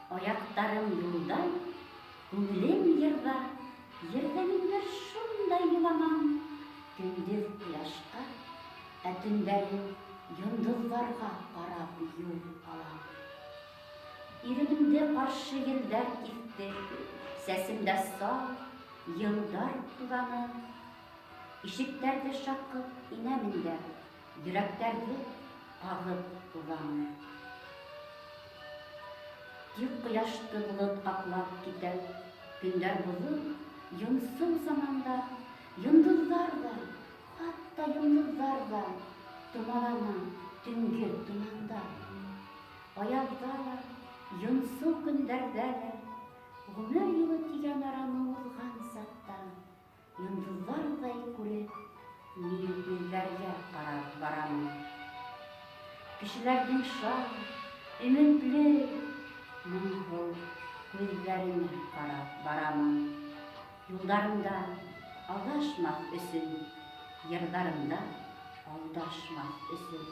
Аяктарым юлда, күңелем йырда, йырда мин бер шундай юламам. Көндез кояшка, ә төндәрен йондызларга карап юл алам. Иремемдә каршы еллар кисте, сәсемдә саф йылдар туланы. Ишектәрде шакып инәмендә, йөрәктәрде агып уламы. Тик кояшты болыт каплап китә, көндәр булып, йонсыз заманда, йондызлар да, хатта йондызлар да, томалана төнге томанда. Аязда да, йонсыз көндәрдә дә, гомер юлы тигән араны узган сакта, йондызлардай күреп, мин күлләргә карап барамын. Кешеләрнең шат, өметле, моңлы күзләренә карап барамын. Юлдарымда адашмас өсөн, йырдарымда алдашмас өсөн.